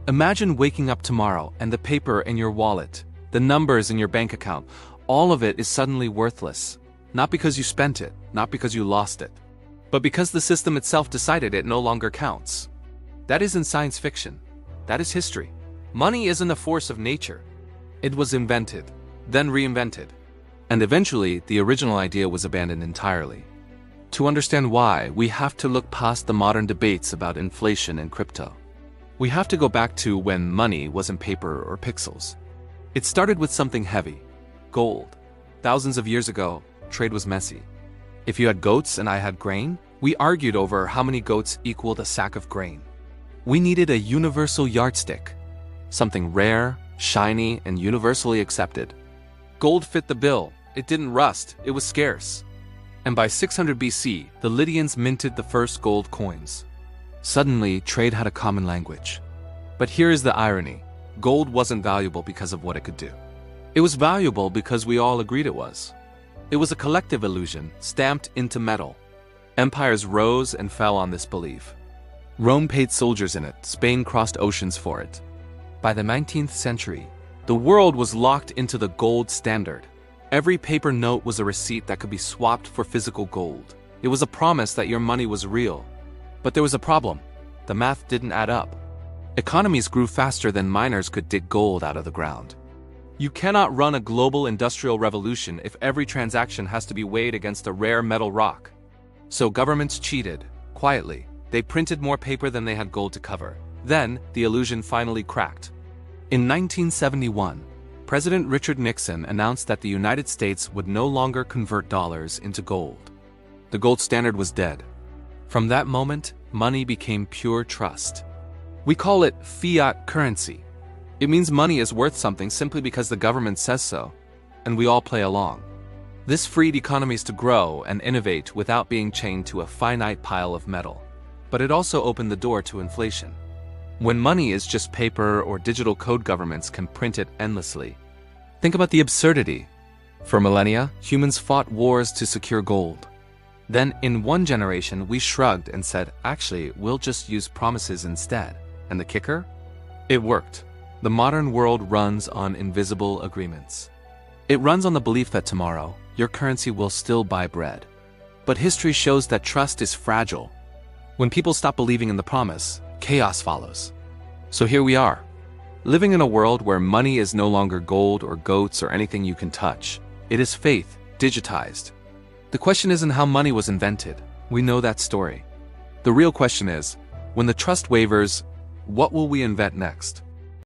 Imagine waking up tomorrow and the paper in your wallet, the numbers in your bank account, all of it is suddenly worthless. Not because you spent it, not because you lost it, but because the system itself decided it no longer counts. That isn't science fiction. That is history. Money isn't a force of nature. It was invented, then reinvented, and eventually the original idea was abandoned entirely. To understand why, we have to look past the modern debates about inflation and crypto. We have to go back to when money wasn't paper or pixels. It started with something heavy, gold. Thousands of years ago, trade was messy. If you had goats and I had grain, we argued over how many goats equaled a sack of grain. We needed a universal yardstick, something rare, shiny, and universally accepted. Gold fit the bill. It didn't rust. It was scarce. And by 600 BC, the Lydians minted the first gold coins. Suddenly, trade had a common language. But here is the irony. Gold wasn't valuable because of what it could do. It was valuable because we all agreed it was. It was a collective illusion, stamped into metal. Empires rose and fell on this belief. Rome paid soldiers in it, Spain crossed oceans for it. By the 19th century, the world was locked into the gold standard. Every paper note was a receipt that could be swapped for physical gold. It was a promise that your money was real. But there was a problem. The math didn't add up. Economies grew faster than miners could dig gold out of the ground. You cannot run a global industrial revolution if every transaction has to be weighed against a rare metal rock. So governments cheated, quietly. They printed more paper than they had gold to cover. Then, the illusion finally cracked. In 1971, President Richard Nixon announced that the United States would no longer convert dollars into gold. The gold standard was dead. From that moment, money became pure trust. We call it fiat currency. It means money is worth something simply because the government says so, and we all play along. This freed economies to grow and innovate without being chained to a finite pile of metal. But it also opened the door to inflation. When money is just paper or digital code, governments can print it endlessly. Think about the absurdity. For millennia, humans fought wars to secure gold. Then, in one generation, we shrugged and said, actually, we'll just use promises instead. And the kicker? It worked. The modern world runs on invisible agreements. It runs on the belief that tomorrow, your currency will still buy bread. But history shows that trust is fragile. When people stop believing in the promise, chaos follows. So here we are, living in a world where money is no longer gold or goats or anything you can touch. It is faith, digitized. The question isn't how money was invented. We know that story. The real question is, when the trust wavers, what will we invent next?